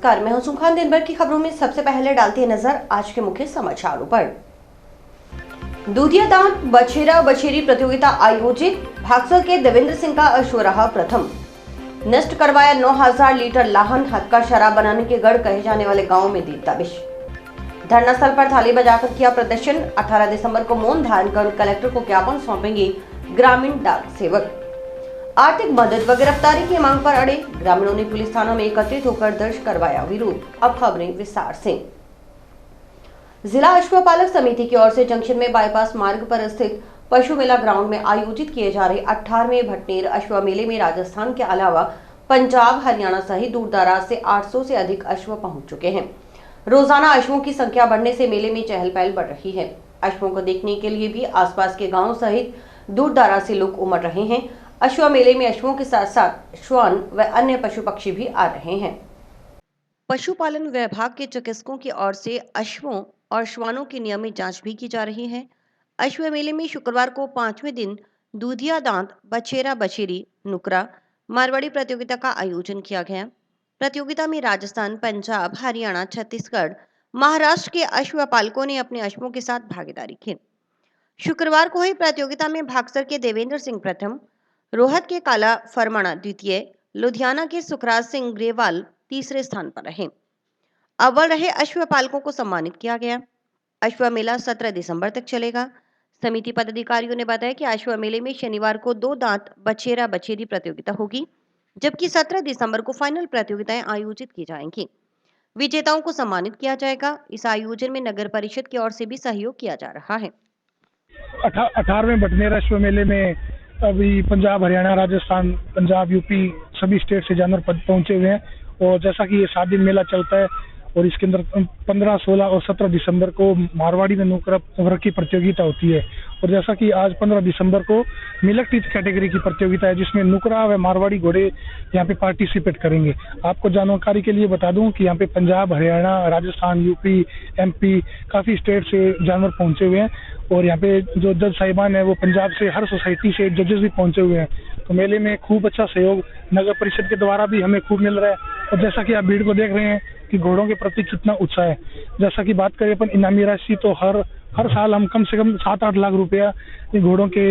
नमस्कार, मैं हूं सुखान। दिन भर की खबरों में सबसे पहले डालती है नजर आज के मुख्य समाचारों पर। दूधिया दांत बछेरा बछेरी प्रतियोगिता आयोजित, भागसर के देवेंद्र सिंह का अश्व रहा प्रथम। नष्ट करवाया 9000 लीटर लाहन, हद का शराब बनाने के गढ़ कहे जाने वाले गांव में दी दबिश। धरना स्थल पर थाली बजाकर किया प्रदर्शन। 18 दिसंबर को मौन धारण कर कलेक्टर को ज्ञापन सौंपेंगे ग्रामीण डाक सेवक। आर्थिक मदद व गिरफ्तारी की मांग पर अड़े ग्रामीणों ने पुलिस थानों में एकत्रित होकर दर्ज करवाया विरोध। अब खबरें विस्तार से। जिला अश्वपालक समिति की ओर से जंक्शन में बाईपास मार्ग पर स्थित पशु मेला ग्राउंड में आयोजित किए जा रहे 18वें भटनेर अश्व मेले में राजस्थान के अलावा पंजाब, हरियाणा सहित दूर दराज से 800 से अधिक अश्व पहुंच चुके हैं। रोजाना अश्वों की संख्या बढ़ने से मेले में चहल पहल बढ़ रही है। अश्वों को देखने के लिए भी आसपास के गाँव सहित दूर दराज से लोग उमड़ रहे हैं। अश्व मेले में अश्वों के साथ साथ श्वान व अन्य पशु पक्षी भी आ रहे हैं। पशुपालन विभाग के चिकित्सकों की ओर से अश्वों और श्वानों की नियमित जांच भी की जा रही है। अश्व मेले में शुक्रवार को 5वें दिन दूधिया दांत बछेरा बछेरी नुकरा मारवाड़ी प्रतियोगिता का आयोजन किया गया। प्रतियोगिता में राजस्थान, पंजाब, हरियाणा, छत्तीसगढ़, महाराष्ट्र के अश्व पालकों ने अपने अश्वों के साथ भागीदारी की। शुक्रवार को हुई प्रतियोगिता में भागसर के देवेंद्र सिंह प्रथम, रोहत के काला फरमाना द्वितीय, लुधियाना के सुखराज सिंह ग्रेवाल तीसरे स्थान पर रहे। अव्वल रहे अश्व पालकों को सम्मानित किया गया। अश्व मेला 17 दिसंबर तक चलेगा। समिति पदाधिकारियों ने बताया कि अश्व मेले में शनिवार को 2 दांत बछेरा बछेरी प्रतियोगिता होगी, जबकि 17 दिसंबर को फाइनल प्रतियोगिताएं आयोजित की जाएंगी। विजेताओं को सम्मानित किया जाएगा। इस आयोजन में नगर परिषद की ओर से भी सहयोग किया जा रहा है। 18वें भटनेर अश्व मेले में अभी पंजाब, हरियाणा, राजस्थान, पंजाब, यूपी सभी स्टेट से जानवर पहुंचे हुए हैं। और जैसा कि ये 7 दिन मेला चलता है और इसके अंदर 15, 16 और 17 दिसंबर को मारवाड़ी में नुकरा वर्ग की प्रतियोगिता होती है। और जैसा कि आज 15 दिसंबर को मिल्क टीथ कैटेगरी की प्रतियोगिता है, जिसमें नुकरा व मारवाड़ी घोड़े यहाँ पे पार्टिसिपेट करेंगे। आपको जानकारी के लिए बता दूं कि यहाँ पे पंजाब, हरियाणा, राजस्थान, यूपी, एमपी काफ़ी स्टेट से जानवर पहुंचे हुए हैं। और यहाँ पे जो जज साहिबान है वो पंजाब से हर सोसाइटी से जजेस भी पहुंचे हुए हैं। तो मेले में खूब अच्छा सहयोग नगर परिषद के द्वारा भी हमें खूब मिल रहा है। और जैसा कि आप भीड़ को देख रहे हैं कि घोड़ों के प्रति कितना उत्साह है। जैसा कि बात करें अपन इनामी राशि, तो हर साल हम कम से कम 7-8 लाख रुपया घोड़ों के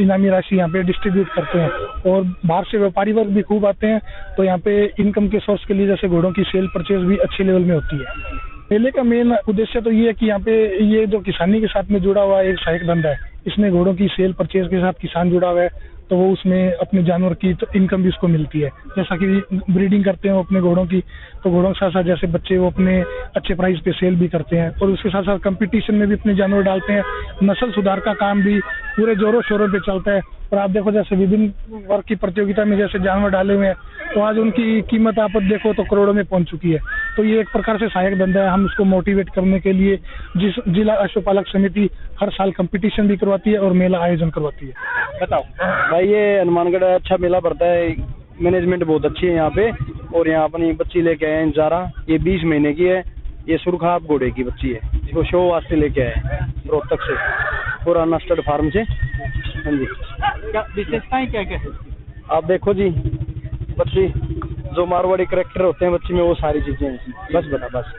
इनामी राशि यहाँ पे डिस्ट्रीब्यूट करते हैं। और बाहर से व्यापारी वर्ग भी खूब आते हैं। तो यहाँ पे इनकम के सोर्स के लिए जैसे घोड़ों की सेल परचेज भी अच्छे लेवल में होती है। मेले का मेन उद्देश्य तो ये है कि यहाँ पे ये जो किसानी के साथ में जुड़ा हुआ एक सहायक धंधा है, इसमें घोड़ों की सेल परचेज के साथ किसान जुड़ा हुआ है, तो वो उसमें अपने जानवर की तो इनकम भी उसको मिलती है। जैसा कि ब्रीडिंग करते हैं वो अपने घोड़ों की, तो घोड़ों के साथ साथ जैसे बच्चे वो अपने अच्छे प्राइस पे सेल भी करते हैं। और उसके साथ साथ कंपटीशन में भी अपने जानवर डालते हैं। नस्ल सुधार का काम भी पूरे जोरों शोरों पे चलता है। और आप देखो जैसे विभिन्न वर्ग की प्रतियोगिता में जैसे जानवर डाले हुए हैं, तो आज उनकी कीमत आप देखो तो करोड़ों में पहुंच चुकी है। तो ये एक प्रकार से सहायक धंधा है। हम उसको मोटिवेट करने के लिए जिला अश्वपालक समिति हर साल कंपटीशन भी करवाती है और मेला आयोजन करवाती है। बताओ भाई, ये हनुमानगढ़ अच्छा मेला भरता है। मैनेजमेंट बहुत अच्छी है यहाँ पे। और यहाँ अपनी बच्ची लेके आए हैं जारा, ये 20 महीने की है। ये सुरखाब घोड़े की बच्ची है, इसको शो वास्ते लेके आए हैं रोहतक से, पुराना स्टड फार्म से। हाँ जी, क्या विशेषताएं क्या क्या है? आप देखो जी, बच्ची जो मारवाड़ी करैक्टर होते हैं बच्ची में, वो सारी चीजें हैं। बस बता बस।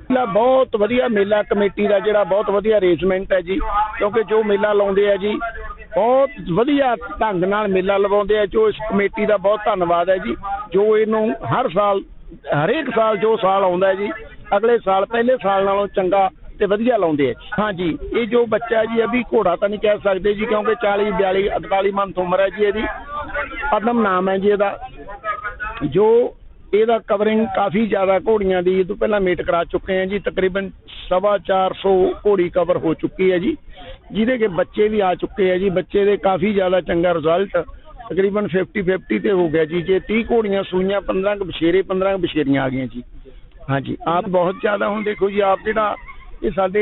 बहुत ਵਧੀਆ ਮੇਲਾ ਕਮੇਟੀ ਦਾ ਜਿਹੜਾ ਬਹੁਤ ਵਧੀਆ ਅਰੇਂਜਮੈਂਟ ਹੈ ਜੀ, ਕਿਉਂਕਿ ਜੋ ਮੇਲਾ ਲਾਉਂਦੇ ਆ ਜੀ ਬਹੁਤ ਵਧੀਆ ਢੰਗ ਨਾਲ ਮੇਲਾ ਲਵਾਉਂਦੇ ਆ। ਜੋ ਇਸ ਕਮੇਟੀ ਦਾ ਬਹੁਤ ਧੰਨਵਾਦ ਹੈ ਜੀ, ਜੋ ਇਹਨੂੰ ਹਰ ਸਾਲ ਹਰੇਕ ਸਾਲ ਜੋ ਸਾਲ ਆਉਂਦਾ ਹੈ ਜੀ, ਅਗਲੇ ਸਾਲ ਪਹਿਲੇ ਸਾਲ ਨਾਲੋਂ ਚੰਗਾ ਤੇ ਵਧੀਆ ਲਾਉਂਦੇ ਆ। हाँ जी, ये जो बच्चा है जी अभी घोड़ा तो नहीं कह सकते जी, क्योंकि 40, 42, 48 मंथ उम्र है जी ਇਹਦੀ। पदम नाम है जी ਇਹਦਾ। जो ਇਹਦਾ ਕਵਰਿੰਗ ਕਾਫੀ ਜ਼ਿਆਦਾ ਘੋੜੀਆਂ ਦੀ ਇਹ ਤੋਂ ਪਹਿਲਾਂ ਮੇਟ ਕਰਾ ਚੁੱਕੇ हैं जी। तकरीबन 450 ਘੋੜੀ ਕਵਰ ਹੋ ਚੁੱਕੀ है जी, ਜਿਹਦੇ ਕਿ ਬੱਚੇ ਵੀ ਆ ਚੁੱਕੇ हैं जी। ਬੱਚੇ ਦੇ ਕਾਫੀ ਜ਼ਿਆਦਾ ਚੰਗਾ ਰਿਜ਼ਲਟ, तकरीबन 50-50 ਤੇ ਹੋ ਗਿਆ ਜੀ। ਜੇ 30 ਘੋੜੀਆਂ ਸੂਈਆਂ, 15 ਬਛੇਰੇ, 15 ਬਛੇਰੀਆਂ ਆ ਗਈਆਂ ਜੀ। हाँ जी, आप बहुत ਜ਼ਿਆਦਾ ਹੁਣ ਦੇਖੋ ਜੀ, ਆਪ ਜਿਹੜਾ ਇਹ ਸਾਡੇ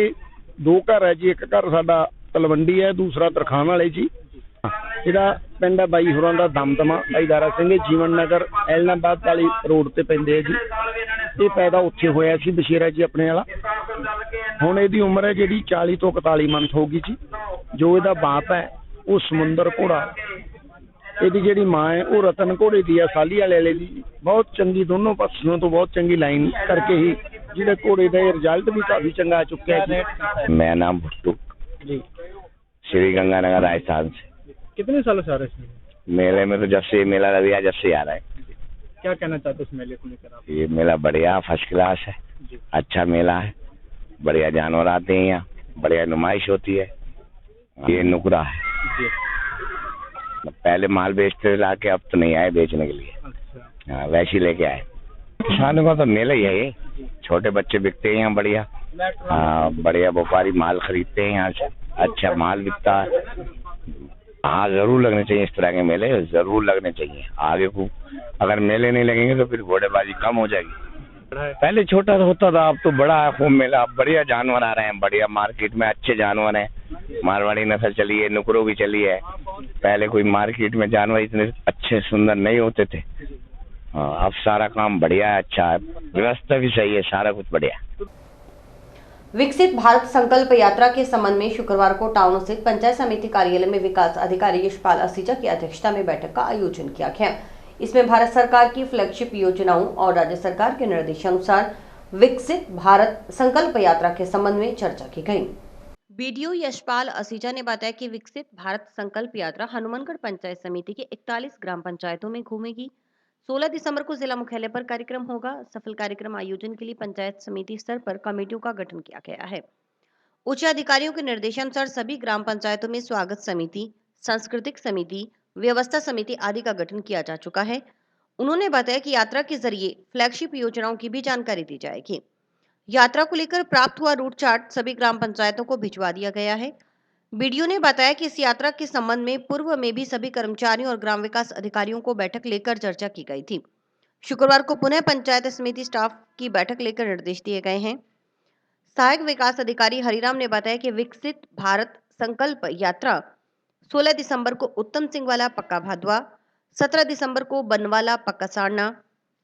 2 ਘਰ ਹੈ ਜੀ। ਇੱਕ ਘਰ ਸਾਡਾ ਤਲਵੰਡੀ ਹੈ, ਦੂਸਰਾ ਤਰਖਾਣ ਵਾਲੇ ਜੀ। ਜਿਹੜਾ ਪਿੰਡ ਹੈ ਬਾਈ ਹੋਰਾਂ ਦਾ ਦਮਦਮਾ, ਭਾਈ ਦਾਰਾ ਸਿੰਘ, ਜੀਵਨ ਨਗਰ ਐਲਨਾਬਾਦ ਵਾਲੀ ਰੋਡ ਤੇ ਪੈਂਦੇ ਆ ਜੀ। ਇਹ ਪੈਦਾ ਉੱਥੇ ਹੋਇਆ ਸੀ ਬਸ਼ੇਰਾ ਜੀ ਆਪਣੇ ਵਾਲਾ। ਹੁਣ ਇਹਦੀ ਉਮਰ ਹੈ ਜਿਹੜੀ 40 ਤੋਂ 41 ਮੰਥ ਹੋ ਗਈ ਜੀ। ਜੋ ਇਹਦਾ ਬਾਪ ਹੈ ਉਹ ਸਮੁੰਦਰ ਘੋੜਾ ਇਹਦੀ ਜਿਹੜੀ ਮਾਂ ਹੈ ਉਹ ਰਤਨ ਘੋੜੇ ਦੀ ਆ, ਸਾਲੀ ਵਾਲੇ ਦੀ ਬਹੁਤ ਚੰਗੀ, ਦੋਨੋਂ ਪਾਸਿਓਂ ਤੋਂ ਬਹੁਤ ਚੰਗੀ ਲਾਈਨ ਕਰਕੇ ਹੀ ਜਿਹੜੇ ਘੋੜੇ ਦਾ ਰਿਜ਼ਲਟ ਵੀ ਕਾਫੀ चंगा आ चुका है जी। मेरा नाम भुट्टू जी। श्री गंगानगर राजस्थान से। कितने सालों से आ रहे हैं इसमें? मेले में तो जब से ये मेला लग गया जब से आ रहा है। क्या कहना चाहते हो इस मेले को लेकर आप? ये मेला बढ़िया फर्स्ट क्लास है, जी। अच्छा मेला है, बढ़िया जानवर आते हैं यहाँ, बढ़िया नुमाइश होती है। ये नुकरा है, जी। पहले माल बेचते ला के, अब तो नहीं आए बेचने के लिए। अच्छा। हाँ, वैसे ही लेके आए। किसानों का तो मेला ही है ये, छोटे बच्चे बिकते हैं यहाँ बढ़िया। हाँ, बढ़िया व्यापारी माल खरीदते हैं यहाँ से, अच्छा माल बिकता है। हाँ, जरूर लगने चाहिए इस तरह के मेले, जरूर लगने चाहिए। आगे को अगर मेले नहीं लगेंगे तो फिर घोड़ेबाजी कम हो जाएगी। पहले छोटा होता था, अब तो बड़ा है खूब मेला। अब बढ़िया जानवर आ रहे हैं, बढ़िया मार्केट में अच्छे जानवर हैं। मारवाड़ी नस्ल चली है, नुकरो भी चली है। पहले कोई मार्केट में जानवर इतने अच्छे सुंदर नहीं होते थे। हाँ, अब सारा काम बढ़िया है, अच्छा है, व्यवस्था भी सही है, सारा कुछ बढ़िया है। विकसित भारत संकल्प यात्रा के संबंध में शुक्रवार को टाउन स्थित पंचायत समिति कार्यालय में विकास अधिकारी यशपाल असीजा की अध्यक्षता में बैठक का आयोजन किया गया। इसमें भारत सरकार की फ्लैगशिप योजनाओं और राज्य सरकार के निर्देशानुसार विकसित भारत संकल्प यात्रा के संबंध में चर्चा की गई। बीडीओ यशपाल असीजा ने बताया कि विकसित भारत संकल्प यात्रा हनुमानगढ़ पंचायत समिति के 41 ग्राम पंचायतों में घूमेगी। 16 दिसंबर को जिला मुख्यालय पर कार्यक्रम होगा। सफल कार्यक्रम आयोजन के लिए पंचायत समिति स्तर पर कमेटियों का गठन किया गया है। उच्च अधिकारियों के निर्देशानुसार सभी ग्राम पंचायतों में स्वागत समिति, सांस्कृतिक समिति, व्यवस्था समिति आदि का गठन किया जा चुका है। उन्होंने बताया कि यात्रा के जरिए फ्लैगशिप योजनाओं की भी जानकारी दी जाएगी। यात्रा को लेकर प्राप्त हुआ रूट चार्ट सभी ग्राम पंचायतों को भिजवा दिया गया है। बीडीओ ने बताया कि इस यात्रा के संबंध में पूर्व में भी सभी कर्मचारियों और ग्राम विकास अधिकारियों को बैठक लेकर चर्चा की गई थी। शुक्रवार को पुनः पंचायत समिति स्टाफ की बैठक लेकर निर्देश दिए गए हैं। सहायक विकास अधिकारी हरिराम ने बताया कि विकसित भारत संकल्प यात्रा 16 दिसंबर को उत्तम सिंह वाला पक्का भादवा, 17 दिसंबर को बनवाला पक्का सारना,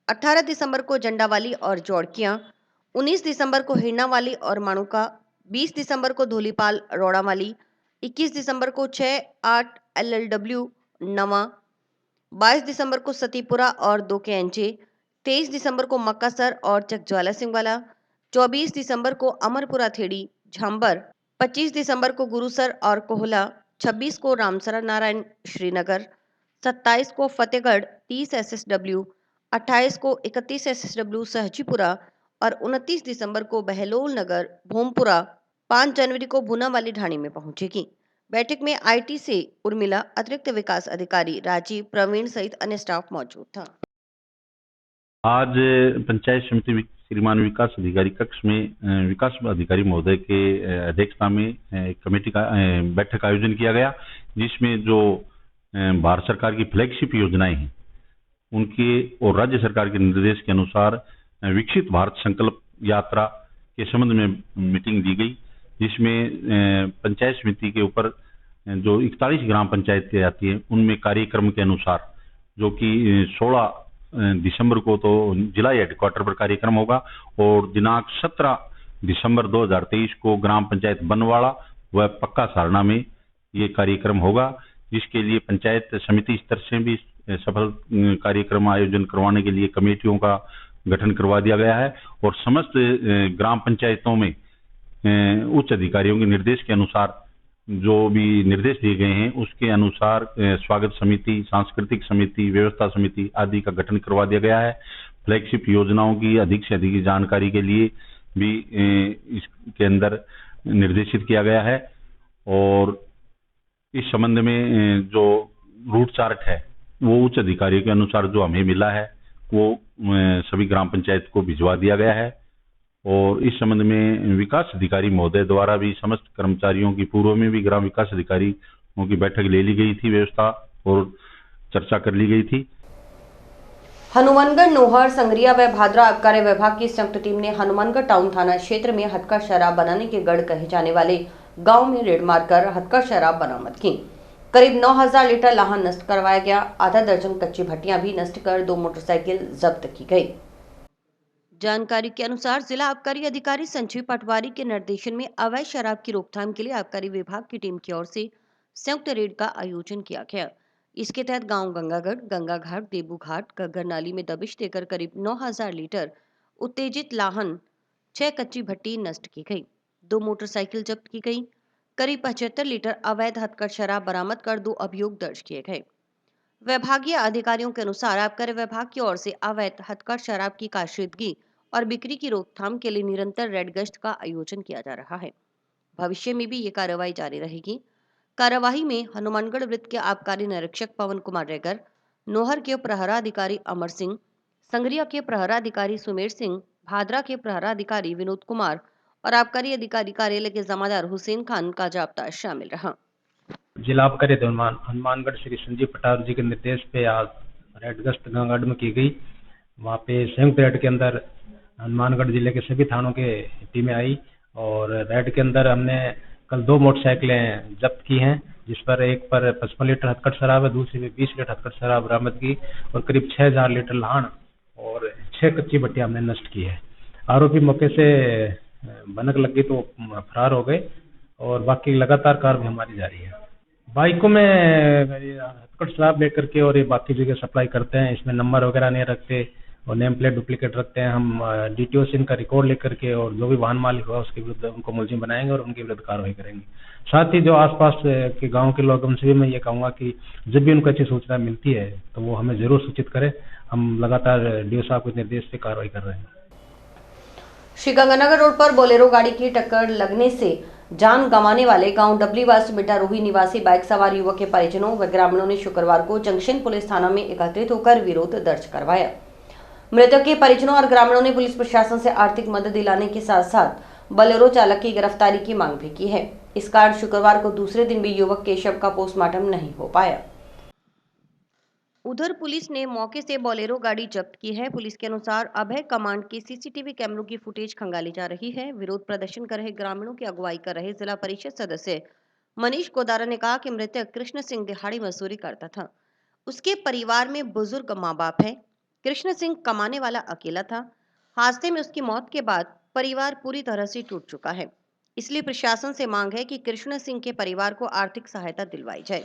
18 दिसंबर को जंडावाली और जौड़कियां, 19 दिसंबर को हिरनावाली और माणुका, 20 दिसंबर को धोलीपाल रोड़ावाली, 21 दिसंबर को 6-8 LLW नवा, 22 दिसंबर को सतीपुरा और 2 के एनजे, 23 दिसंबर को मक्कासर और चकज्वाला सिंह वाला, 24 दिसंबर को अमरपुरा थेड़ी झांबर, 25 दिसंबर को गुरुसर और कोहला, 26 को रामसरा नारायण श्रीनगर, 27 को फतेहगढ़ 30 SSW, 28 को 31 SSW सहजीपुरा और 29 दिसंबर को बहलोल नगर भोमपुरा, 5 जनवरी को बुनावाली ढाणी में पहुंचेगी। बैठक में आईटी से उर्मिला, अतिरिक्त विकास अधिकारी राजीव, प्रवीण सहित अन्य स्टाफ मौजूद था। आज पंचायत समिति श्रीमान विकास अधिकारी कक्ष में विकास अधिकारी महोदय के अध्यक्षता में कमेटी का बैठक आयोजन किया गया, जिसमें जो भारत सरकार की फ्लैगशिप योजनाएं हैं उनके और राज्य सरकार के निर्देश के अनुसार विकसित भारत संकल्प यात्रा के संबंध में मीटिंग दी गई, जिसमें पंचायत समिति के ऊपर जो 41 ग्राम पंचायतें आती हैं उनमें कार्यक्रम के अनुसार, जो कि 16 दिसंबर को तो जिला हेडक्वार्टर पर कार्यक्रम होगा और दिनांक 17 दिसंबर 2023 को ग्राम पंचायत बनवाड़ा व पक्का सारना में ये कार्यक्रम होगा, जिसके लिए पंचायत समिति स्तर से भी सफल कार्यक्रम आयोजन करवाने के लिए कमेटियों का गठन करवा दिया गया है और समस्त ग्राम पंचायतों में उच्च अधिकारियों के निर्देश के अनुसार जो भी निर्देश दिए गए हैं उसके अनुसार स्वागत समिति, सांस्कृतिक समिति, व्यवस्था समिति आदि का गठन करवा दिया गया है। फ्लैगशिप योजनाओं की अधिक से अधिक जानकारी के लिए भी इसके अंदर निर्देशित किया गया है और इस संबंध में जो रूट चार्ट है वो उच्च अधिकारियों के अनुसार जो हमें मिला है वो सभी ग्राम पंचायत को भिजवा दिया गया है और इस संबंध में विकास अधिकारी महोदय द्वारा भी समस्त कर्मचारियों की पूर्व में भी ग्राम विकास अधिकारियों की बैठक ले ली गई थी, व्यवस्था और चर्चा कर ली गई थी। हनुमानगढ़, नोहर, संगरिया व भादरा आबकारी विभाग की संयुक्त टीम ने हनुमानगढ़ टाउन थाना क्षेत्र में हथकर शराब बनाने के गढ़ कहे जाने वाले गांव में रेड मारकर हथकर शराब बरामद की। करीब 9000 लीटर लाहन नष्ट करवाया गया। आधा दर्जन कच्ची भट्टियां भी नष्ट कर 2 मोटरसाइकिल जब्त की गई। जानकारी के अनुसार जिला आबकारी अधिकारी संजीव पटवारी के निर्देशन में अवैध शराब की रोकथाम के लिए आबकारी विभाग की टीम की ओर से संयुक्त रेड का आयोजन किया गया। इसके तहत गांव गंगागढ़, गंगा घाट, देबू घाट, गग्गर नाली में दबिश देकर करीब 9000 लीटर उत्तेजित लाहन, 6 कच्ची भट्टी नष्ट की गई, 2 मोटरसाइकिल जब्त की गई, करीब 75 लीटर अवैध हथकढ़ शराब बरामद कर 2 अभियोग दर्ज किए गए। विभागीय अधिकारियों के अनुसार आबकारी विभाग की ओर से अवैध हथकढ़ शराब की काशिदगी और बिक्री की रोकथाम के लिए निरंतर रेड गश्त का आयोजन किया जा रहा है। भविष्य में भी ये कार्रवाई जारी रहेगी। कार्यवाही में हनुमानगढ़ वृत्त के आबकारी निरीक्षक पवन कुमार रेगर, नोहर के प्रहराधिकारी अमर सिंह, संगरिया के प्रहराधिकारी सुमेर सिंह, भादरा के प्रहराधिकारी विनोद कुमार और आबकारी अधिकारी कार्यालय के जमादार हुसैन खान का जाब्ता शामिल रहा। जिला आबकारी हनुमानगढ़ श्री संजीव पटार जी के निर्देश पे आज रेड गश्त गंगागढ़ में की गई। वहाँ पे संयुक्त रेड के अंदर हनुमानगढ़ जिले के सभी थानों के टीमें आई और रेड के अंदर हमने कल 2 मोटरसाइकिलें जब्त की हैं, जिस पर एक पर 55 लीटर हथकढ़ शराब है, दूसरी में 20 लीटर हथकढ़ शराब बरामद की और करीब 6000 लीटर लाहन और 6 कच्ची भट्टियां हमने नष्ट की है। आरोपी मौके से भनक लग गई तो फरार हो गए और बाकी लगातार कार्रवाई हमारी जारी है। बाइकों में हथकढ़ शराब लेकर के और ये बाकी जगह सप्लाई करते हैं, इसमें नंबर वगैरह नहीं रखते और नेम प्लेट डुप्लीकेट रखते हैं। हम डीटीओ से इनका रिकॉर्ड लेकर के और जो भी वाहन मालिक होगा उसके विरुद्ध उनको मुलजिम बनाएंगे और उनके विरुद्ध कार्रवाई करेंगे। साथ ही जो आसपास के गांव के लोग, उनसे भी मैं ये कहूँगा कि जब भी उनको अच्छी सूचना मिलती है तो वो हमें जरूर सूचित करें। हम लगातार डीओ साहब के निर्देश पे कार्रवाई कर रहे हैं। श्रीगंगानगर रोड पर बोलेरो गाड़ी की टक्कर लगने से जान गंवाने वाले गांव डबलीवास बिटारोही निवासी बाइक सवार युवक के परिजनों व ग्रामीणों ने शुक्रवार को जंक्शन पुलिस थाना में एकत्रित होकर विरोध दर्ज करवाया। मृतक के परिजनों और ग्रामीणों ने पुलिस प्रशासन से आर्थिक मदद दिलाने के साथ साथ बोलेरो चालक की गिरफ्तारी की मांग भी की है। इस कारण शुक्रवार को दूसरे दिन भी युवक के शव का पोस्टमार्टम नहीं हो पाया। उधर पुलिस ने मौके से बोलेरो गाड़ी जब्त की है। पुलिस के अनुसार अभय कमांड के सीसीटीवी कैमरों की फुटेज खंगाली जा रही है। विरोध प्रदर्शन कर रहे ग्रामीणों की अगुवाई कर रहे जिला परिषद सदस्य मनीष कोदारा ने कहा कि मृतक कृष्ण सिंह दिहाड़ी मजदूरी करता था। उसके परिवार में बुजुर्ग माँ बाप है। कृष्ण सिंह कमाने वाला अकेला था। हादसे में उसकी मौत के बाद परिवार पूरी तरह से टूट चुका है। इसलिए प्रशासन से मांग है कि कृष्ण सिंह के परिवार को आर्थिक सहायता दिलवाई जाए।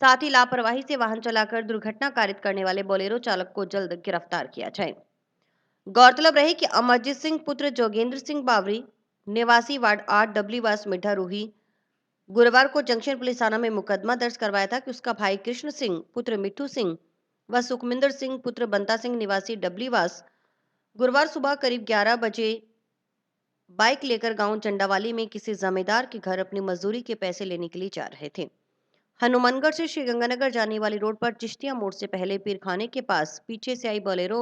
साथ ही लापरवाही से वाहन चलाकर दुर्घटना कारित करने वाले बोलेरो चालक को जल्द गिरफ्तार किया जाए। गौरतलब रहे कि अमरजीत सिंह पुत्र जोगेंद्र सिंह बावरी निवासी वार्ड 8 डबलीवास मिड्ढा रूही गुरुवार को जंक्शन पुलिस थाना में मुकदमा दर्ज करवाया था कि उसका भाई कृष्ण सिंह पुत्र मिट्ठू सिंह व सुखमिंदर सिंह पुत्र बंता सिंह निवासी डबलीवास गुरुवार सुबह करीब 11 बजे बाइक लेकर गांव चंडावाली में किसी जमींदार के घर अपनी मजदूरी के पैसे लेने के लिए जा रहे थे। हनुमानगढ़ से श्रीगंगानगर जाने वाली रोड पर चिश्तिया मोड़ से पहले पीरखाने के पास पीछे से आई बोलेरो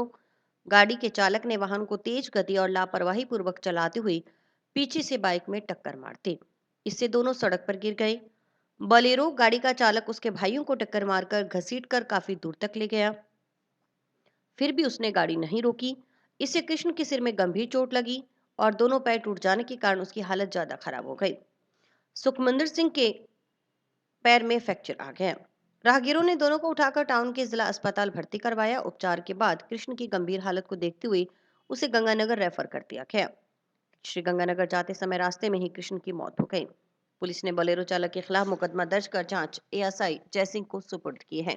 गाड़ी के चालक ने वाहन को तेज गति और लापरवाही पूर्वक चलाते हुए पीछे से बाइक में टक्कर मार दी। इससे दोनों सड़क पर गिर गए। बोलेरो गाड़ी का चालक उसके भाइयों को टक्कर मारकर घसीटकर काफी दूर तक ले गया। फिर भी उसने गाड़ी नहीं रोकी। इससे कृष्ण के सिर में गंभीर चोट लगी और दोनों पैर टूट जाने के कारण उसकी हालत ज्यादा खराब हो गई। सुखमिंदर सिंह के पैर में फ्रैक्चर आ गया। राहगीरों ने दोनों को उठाकर टाउन के जिला अस्पताल भर्ती करवाया। उपचार के बाद कृष्ण की गंभीर हालत को देखते हुए उसे गंगानगर रेफर कर दिया गया। श्रीगंगानगर जाते समय रास्ते में ही कृष्ण की मौत हो गई। पुलिस ने बोलेरो चालक के खिलाफ मुकदमा दर्ज कर जांच एएसआई जयसिंह को सुपुर्द की है।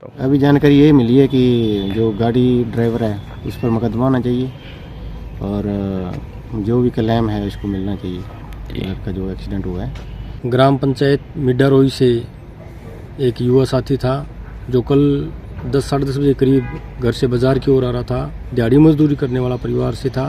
अभी जानकारी ये मिली है कि जो गाड़ी ड्राइवर है उस पर मुकदमा होना चाहिए और जो भी क्लेम है उसको मिलना चाहिए का जो एक्सीडेंट हुआ है। ग्राम पंचायत मिड्ढा रोही से एक युवा साथी था जो कल 10 साढ़े 10 बजे करीब घर से बाज़ार की ओर आ रहा था। दिहाड़ी मजदूरी करने वाला परिवार से था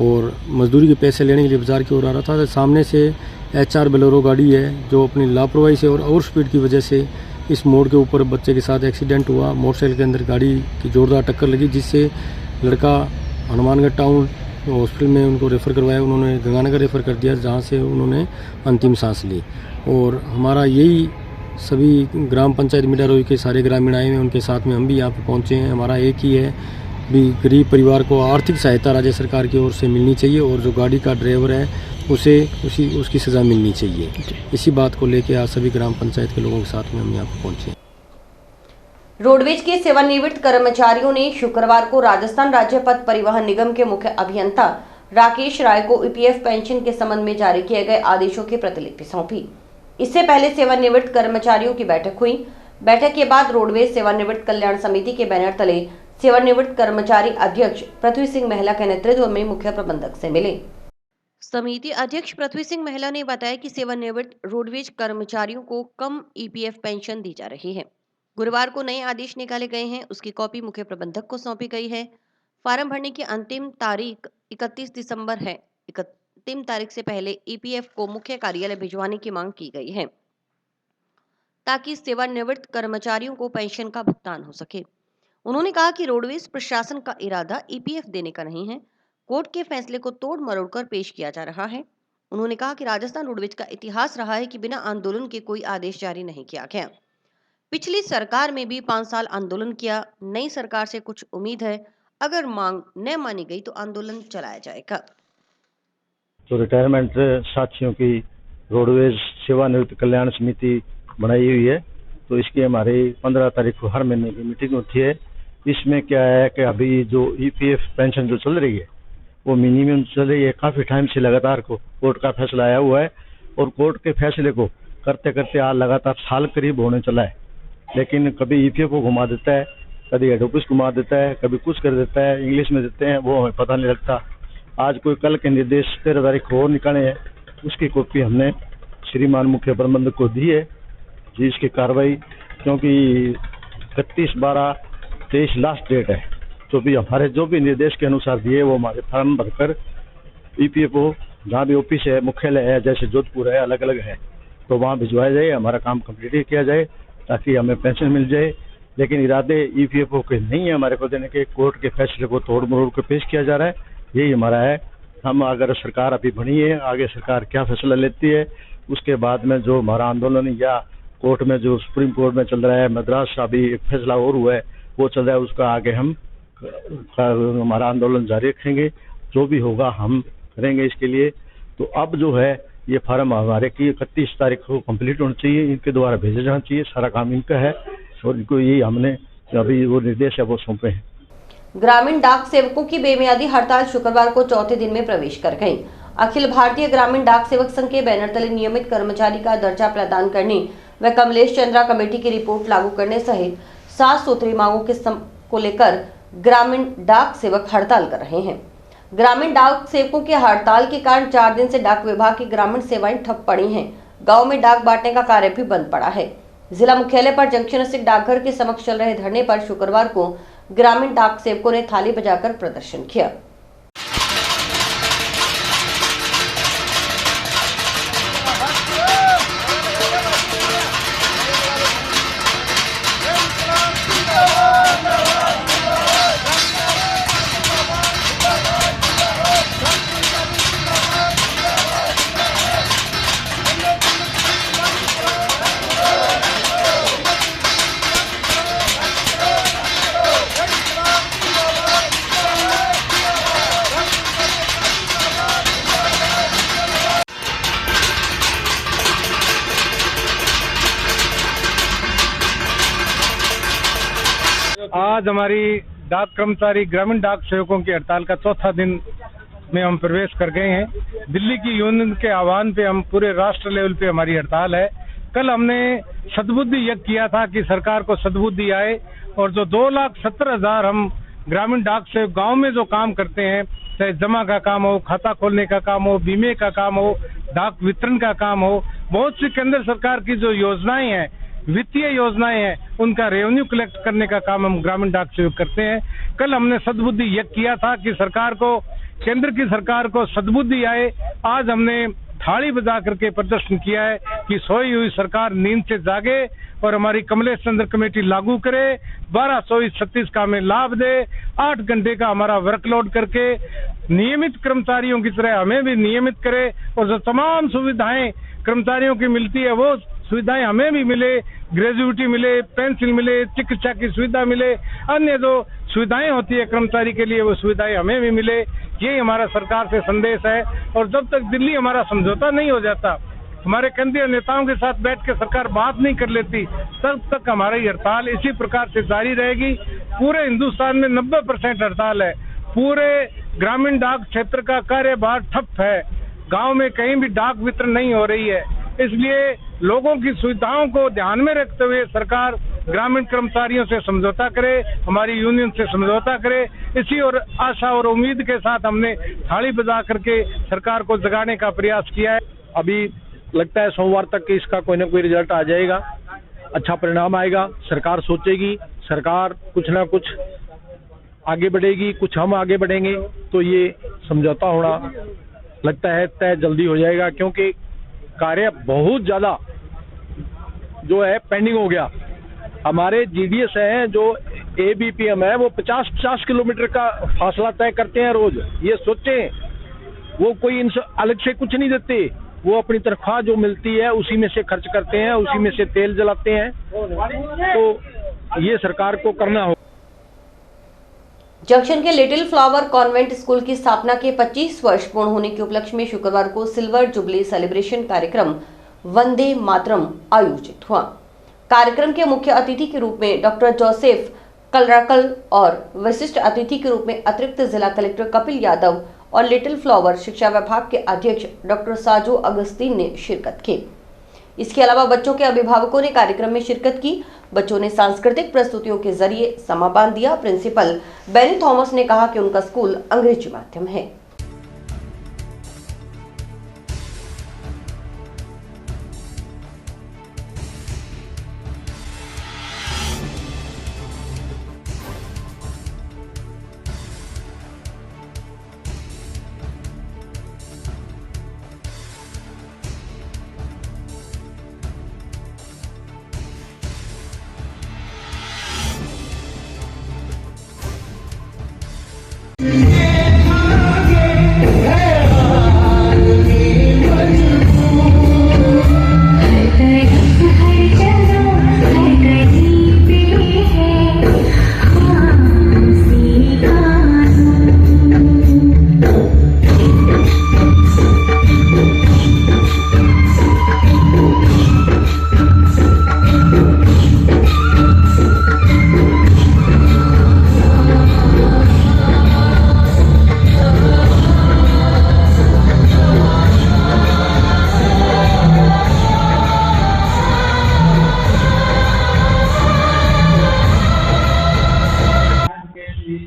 और मजदूरी के पैसे लेने के लिए बाज़ार की ओर आ रहा था। तो सामने से HR बोलेरो गाड़ी है जो अपनी लापरवाही से और ओवर स्पीड की वजह से इस मोड़ के ऊपर बच्चे के साथ एक्सीडेंट हुआ। मोटरसाइकिल के अंदर गाड़ी की जोरदार टक्कर लगी जिससे लड़का हनुमानगढ़ टाउन हॉस्पिटल में उनको रेफ़र करवाया। उन्होंने गंगानगर रेफ़र कर दिया जहां से उन्होंने अंतिम सांस ली। और हमारा यही सभी ग्राम पंचायत मिड्ढा रोही के सारे ग्रामीण आए हुए, उनके साथ में हम भी यहाँ पे पहुँचे हैं। हमारा एक ही है भी गरीब परिवार को आर्थिक सहायता राज्य सरकार की ओर से मिलनी चाहिए और जो गाड़ी का ड्राइवर है उसे उसकी सज़ा मिलनी चाहिए। इसी बात को लेकर आज सभी ग्राम पंचायत के लोगों के साथ में हम यहाँ पर पहुँचे। रोडवेज के सेवानिवृत्त कर्मचारियों ने शुक्रवार को राजस्थान राज्य पथ परिवहन निगम के मुख्य अभियंता राकेश राय को EPF पेंशन के संबंध में जारी किए गए आदेशों की प्रतिलिपि सौंपी। इससे पहले सेवानिवृत्त कर्मचारियों की बैठक हुई। बैठक के बाद रोडवेज सेवानिवृत्त कल्याण समिति के बैनर तले सेवानिवृत्त कर्मचारी अध्यक्ष पृथ्वी सिंह महिला के नेतृत्व में मुख्य प्रबंधक से मिले। समिति अध्यक्ष पृथ्वी सिंह महिला ने बताया कि सेवानिवृत्त रोडवेज कर्मचारियों को कम ईपीएफ पेंशन दी जा रही है। गुरुवार को नए आदेश निकाले गए हैं, उसकी कॉपी मुख्य प्रबंधक को सौंपी गई है। फार्म भरने की अंतिम तारीख 31 दिसंबर है। अंतिम तारीख से पहले ईपीएफ को मुख्य कार्यालय भिजवाने की मांग की गई है ताकि सेवानिवृत्त कर्मचारियों को पेंशन का भुगतान हो सके। उन्होंने कहा कि रोडवेज प्रशासन का इरादा ईपीएफ देने का नहीं है, कोर्ट के फैसले को तोड़ मरोड़ कर पेश किया जा रहा है। उन्होंने कहा कि राजस्थान रोडवेज का इतिहास रहा है कि बिना आंदोलन के कोई आदेश जारी नहीं किया गया। पिछली सरकार में भी 5 साल आंदोलन किया। नई सरकार से कुछ उम्मीद है, अगर मांग न मानी गई तो आंदोलन चलाया जाएगा। तो रिटायरमेंट साथियों की रोडवेज सेवानिवृत्त कल्याण समिति बनाई हुई है, तो इसकी हमारी 15 तारीख को हर महीने की मीटिंग होती है। इसमें क्या है कि अभी जो ईपीएफ पेंशन जो चल रही है वो मिनिमम चल रही है, काफ़ी टाइम से लगातार कोर्ट का फैसला आया हुआ है और कोर्ट के फैसले को करते करते आज लगातार साल करीब होने चला है। लेकिन कभी ईपीएफ को घुमा देता है, कभी हेड ऑफिस घुमा देता है, कभी कुछ कर देता है, इंग्लिश में देते हैं, वो हमें पता नहीं लगता। आज कोई कल के निर्देश 13 तारीख को और निकाले हैं, उसकी कॉपी हमने श्रीमान मुख्य प्रबंधक को दी है जी। इसकी कार्रवाई, क्योंकि 31/12/23 लास्ट डेट है, तो भी हमारे जो भी निर्देश के अनुसार दिए वो हमारे फॉर्म भरकर ईपीएफओ जहाँ भी ऑफिस है, मुख्यालय है, जैसे जोधपुर है, अलग अलग है, तो वहाँ भिजवाया जाए, हमारा काम कंप्लीट किया जाए ताकि हमें पेंशन मिल जाए। लेकिन इरादे ईपीएफओ के नहीं है हमारे को देने के, कोर्ट के फैसले को तोड़ मरोड़ कर पेश किया जा रहा है, यही हमारा है। हम अगर सरकार अभी बनी है, आगे सरकार क्या फैसला लेती है, उसके बाद में जो हमारा आंदोलन या कोर्ट में जो सुप्रीम कोर्ट में चल रहा है, मद्रास अभी एक फैसला और हुआ है वो चल रहा है, उसका आगे हम हमारा आंदोलन जारी रखेंगे। जो भी होगा हम करेंगे इसके लिए। तो अब जो है ये फार्म हमारे की 31 तारीख को कंप्लीट होना चाहिए, इनके द्वारा भेजा जाना चाहिए, सारा काम इनका है और इनको यही हमने अभी वो निर्देश है वो सौंपे हैं। ग्रामीण डाक सेवकों की बेमियादी हड़ताल शुक्रवार को चौथे दिन में प्रवेश कर गई। अखिल भारतीय ग्रामीण डाक सेवक संघ के बैनर तले नियमित कर्मचारी का दर्जा प्रदान करने व कमलेश चंद्रा कमेटी की रिपोर्ट लागू करने सहित 7 सूत्री मांगों को लेकर ग्रामीण डाक सेवक हड़ताल कर रहे हैं। ग्रामीण डाक सेवकों की हड़ताल के कारण 4 दिन से डाक विभाग की ग्रामीण सेवाएं ठप पड़ी हैं। गांव में डाक बांटने का कार्य भी बंद पड़ा है। जिला मुख्यालय पर जंक्शन स्थित डाकघर के समक्ष चल रहे धरने पर शुक्रवार को ग्रामीण डाक सेवकों ने थाली बजाकर प्रदर्शन किया। आज हमारी डाक कर्मचारी ग्रामीण डाक सेवकों की हड़ताल का चौथा दिन में हम प्रवेश कर गए हैं। दिल्ली की यूनियन के आह्वान पे हम पूरे राष्ट्र लेवल पे हमारी हड़ताल है। कल हमने सद्बुद्धि यज्ञ किया था कि सरकार को सद्बुद्धि आए और जो 2,70,000 हम ग्रामीण डाक सेवक गांव में जो काम करते हैं, चाहे जमा का काम हो, खाता खोलने का काम हो, बीमे का काम हो, डाक वितरण का काम हो, बहुत सी केंद्र सरकार की जो योजनाएं हैं, वित्तीय योजनाएं हैं, उनका रेवेन्यू कलेक्ट करने का काम हम ग्रामीण डाक सेवक करते हैं। कल हमने सद्बुद्धि यज्ञ किया था कि सरकार को, केंद्र की सरकार को सद्बुद्धि आए। आज हमने थाली बजा करके प्रदर्शन किया है कि सोई हुई सरकार नींद से जागे और हमारी कमलेश चंद्र कमेटी लागू करे, 1236 का हमें लाभ दे, 8 घंटे का हमारा वर्कलोड करके नियमित कर्मचारियों की तरह हमें भी नियमित करे और जो तमाम सुविधाएं कर्मचारियों की मिलती है वो सुविधाएं हमें भी मिले, ग्रेजुएटी मिले, पेंशन मिले, चिकित्सा की सुविधा मिले, अन्य जो सुविधाएं होती है कर्मचारी के लिए वो सुविधाएं हमें भी मिले। यही हमारा सरकार से संदेश है। और जब तक दिल्ली हमारा समझौता नहीं हो जाता, हमारे केंद्रीय नेताओं के साथ बैठ के सरकार बात नहीं कर लेती, तब तक हमारी हड़ताल इसी प्रकार से जारी रहेगी। पूरे हिंदुस्तान में 90% हड़ताल है। पूरे ग्रामीण डाक क्षेत्र का कार्यभार ठप है। गांव में कहीं भी डाक वितरण नहीं हो रही है। इसलिए लोगों की सुविधाओं को ध्यान में रखते हुए सरकार ग्रामीण कर्मचारियों से समझौता करे, हमारी यूनियन से समझौता करे। इसी और आशा और उम्मीद के साथ हमने थाली बजा करके सरकार को जगाने का प्रयास किया है। अभी लगता है सोमवार तक कि इसका कोई ना कोई रिजल्ट आ जाएगा, अच्छा परिणाम आएगा। सरकार सोचेगी, सरकार कुछ ना कुछ आगे बढ़ेगी, कुछ हम आगे बढ़ेंगे, तो ये समझौता होना लगता है तय जल्दी हो जाएगा, क्योंकि कार्य बहुत ज्यादा जो है पेंडिंग हो गया। हमारे जीडीएस हैं जो एबीपीएम है वो 50-50 किलोमीटर का फासला तय करते हैं रोज। ये सोचें, वो कोई इनसे अलग से कुछ नहीं देते, वो अपनी तनख्वाह जो मिलती है उसी में से खर्च करते हैं, उसी में से तेल जलाते हैं। तो ये सरकार को करना होगा। जंक्शन के लिटिल फ्लावर कॉन्वेंट स्कूल की स्थापना के 25 वर्ष पूर्ण होने के उपलक्ष्य में शुक्रवार को सिल्वर जुबली सेलिब्रेशन कार्यक्रम वंदे मातरम आयोजित हुआ। कार्यक्रम के मुख्य अतिथि के रूप में डॉक्टर जोसेफ कलराकल और विशिष्ट अतिथि के रूप में अतिरिक्त जिला कलेक्टर कपिल यादव और लिटिल फ्लावर शिक्षा विभाग के अध्यक्ष डॉक्टर साजू अगस्तीन ने शिरकत की। इसके अलावा बच्चों के अभिभावकों ने कार्यक्रम में शिरकत की। बच्चों ने सांस्कृतिक प्रस्तुतियों के जरिए समा बांध दिया। प्रिंसिपल बेनी थॉमस ने कहा कि उनका स्कूल अंग्रेजी माध्यम है।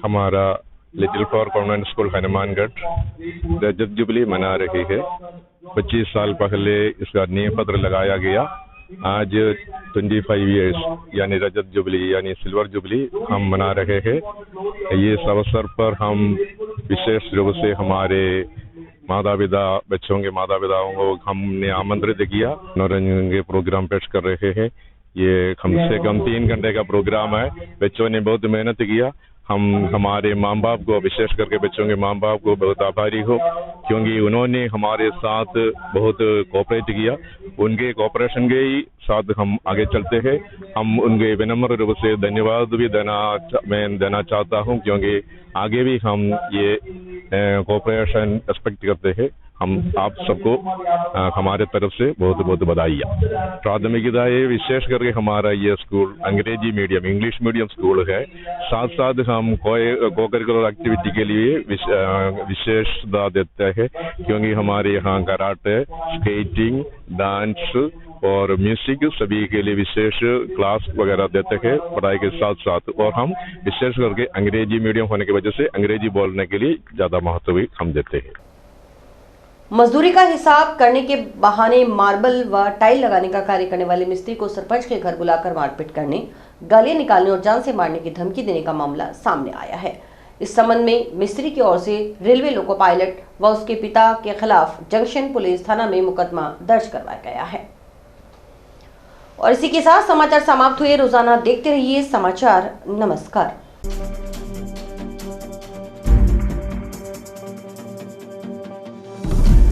हमारा little flower convent school Hanumangarh रजत जुबली मना रही है। 25 साल पहले इसका नींव पत्र लगाया गया। आज 25 इयर्स यानी रजत जुबली यानी सिल्वर जुबली हम मना रहे हैं। ये इस अवसर पर हम विशेष रूप से हमारे माता पिता, बच्चों के माता पिताओं को हमने आमंत्रित किया। मनोरंजन के प्रोग्राम पेश कर रहे हैं। ये कम से कम 3 घंटे का प्रोग्राम है। बच्चों ने बहुत मेहनत किया। हम हमारे माँ बाप को, विशेष करके बच्चों के माँ बाप को बहुत आभारी हो, क्योंकि उन्होंने हमारे साथ बहुत कोऑपरेट किया। उनके कोऑपरेशन के ही साथ हम आगे चलते हैं। हम उनके विनम्र रूप से धन्यवाद भी देना चाहता हूं, क्योंकि आगे भी हम ये कोऑपरेशन एक्सपेक्ट करते हैं। हम आप सबको हमारे तरफ से बहुत बहुत बधाई। प्राथमिकता ये विशेष करके हमारा ये स्कूल अंग्रेजी मीडियम, इंग्लिश मीडियम स्कूल है। साथ साथ हम को करिकुलर एक्टिविटी के लिए विशेषता देते हैं, क्योंकि हमारे यहाँ कराटे, स्केटिंग, डांस और म्यूजिक सभी के लिए विशेष क्लास वगैरह देते हैं पढ़ाई के साथ साथ। और हम विशेष करके अंग्रेजी मीडियम होने की वजह से अंग्रेजी बोलने के लिए ज्यादा महत्व भी हम देते हैं। मजदूरी का हिसाब करने के बहाने मार्बल व टाइल लगाने का कार्य करने वाले मिस्त्री को सरपंच के घर बुलाकर मारपीट करने, गालियां निकालने और जान से मारने की धमकी देने का मामला सामने आया है। इस संबंध में मिस्त्री की ओर से रेलवे लोको पायलट व उसके पिता के खिलाफ जंक्शन पुलिस थाना में मुकदमा दर्ज करवाया गया है। और इसी के साथ समाचार समाप्त हुए। रोजाना देखते रहिए समाचार। नमस्कार।